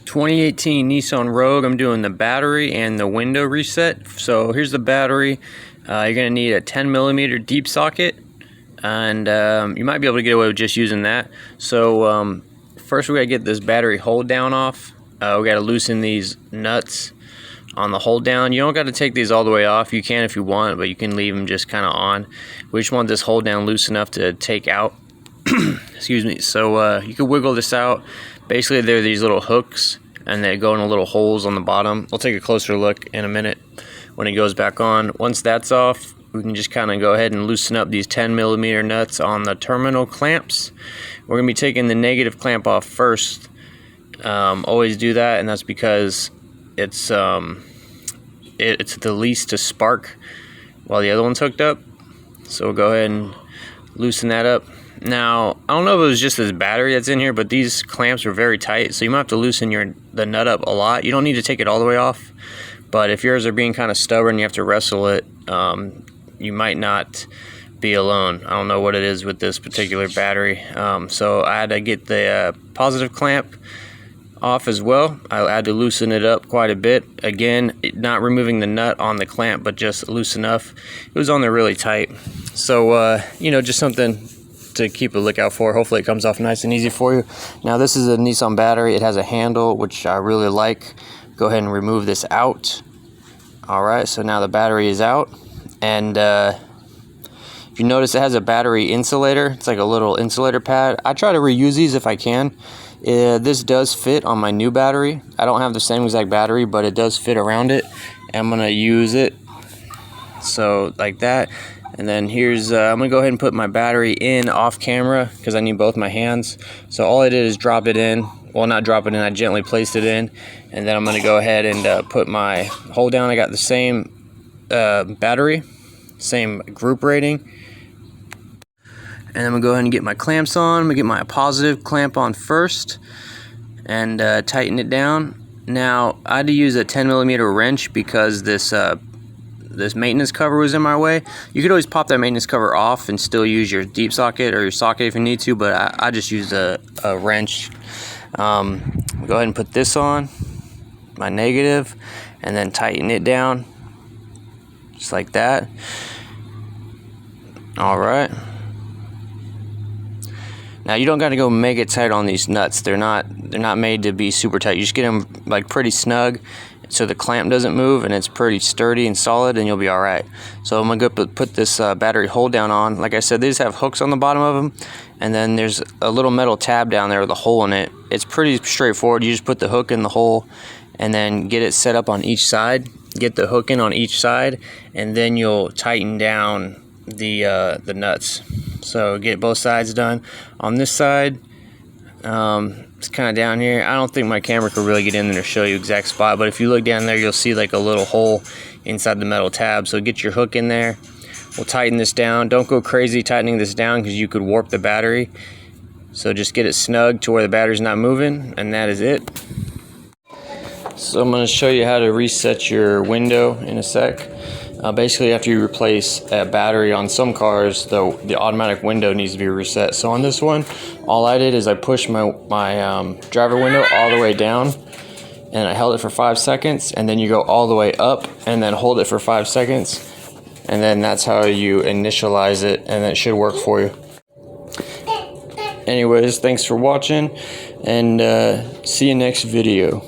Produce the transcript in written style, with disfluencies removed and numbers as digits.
2018 Nissan Rogue. I'm doing the battery and the window reset. So here's the battery. You're going to need a 10mm deep socket, and you might be able to get away with just using that. So first we got to get this battery hold down off. We got to loosen these nuts on the hold down. You don't got to take these all the way off. You can if you want, but you can leave them just kind of on. We just want this hold down loose enough to take out. Excuse me. So you can wiggle this out. Basically, there are these little hooks, and they go in little holes on the bottom. We'll take a closer look in a minute when it goes back on. Once that's off, we can just kind of go ahead and loosen up these 10mm nuts on the terminal clamps. We're going to be taking the negative clamp off first. Always do that, and that's because it's the least to spark while the other one's hooked up. So we'll go ahead and loosen that up. Now, I don't know if it was just this battery that's in here, but these clamps are very tight, so you might have to loosen the nut up a lot. You don't need to take it all the way off, but if yours are being kind of stubborn, you have to wrestle it. You might not be alone. I don't know what it is with this particular battery. So I had to get the positive clamp off as well. I had to loosen it up quite a bit. Again, not removing the nut on the clamp, but just loose enough. It was on there really tight. So, just something to keep a lookout for. Hopefully it comes off nice and easy for you. Now, this is a Nissan battery. It has a handle, which I really like. Go ahead and remove this out. All right, so now the battery is out. And if you notice, it has a battery insulator. It's like a little insulator pad. I try to reuse these if I can. This does fit on my new battery. I don't have the same exact battery, but it does fit around it. And I'm gonna use it so like that. And then here's I'm gonna go ahead and put my battery in off camera because I need both my hands. So all I did is drop it in. Well, not drop it in, I gently placed it in, and then I'm gonna go ahead and put my hold down. I got the same battery, same group rating. And I'm gonna go ahead and get my clamps on. I'm gonna get my positive clamp on first and tighten it down. Now, I had to use a 10mm wrench because this maintenance cover was in my way. You could always pop that maintenance cover off and still use your deep socket or your socket if you need to, but I just used a wrench. Go ahead and put this on, my negative, and then tighten it down, just like that. All right. Now, you don't got to go mega tight on these nuts. They're not made to be super tight. You just get them like pretty snug, so the clamp doesn't move, and it's pretty sturdy and solid, and you'll be all right. So I'm gonna go put this battery hold down on. Like I said, these have hooks on the bottom of them, and then there's a little metal tab down there with a hole in it. It's pretty straightforward. You just put the hook in the hole, and then get it set up on each side. Get the hook in on each side, and then you'll tighten down the nuts. So get both sides done. On this side, it's kind of down here. I don't think my camera could really get in there to show you exact spot, but if you look down there, you'll see like a little hole inside the metal tab. So get your hook in there. We'll tighten this down. Don't go crazy tightening this down because you could warp the battery. So just get it snug to where the battery's not moving, and that is it. So I'm going to show you how to reset your window in a sec. Basically, after you replace a battery on some cars, the automatic window needs to be reset. So on this one, all I did is I pushed my driver window all the way down, and I held it for 5 seconds, and then you go all the way up and then hold it for 5 seconds, and then that's how you initialize it, and it should work for you. Anyways, thanks for watching, and see you next video.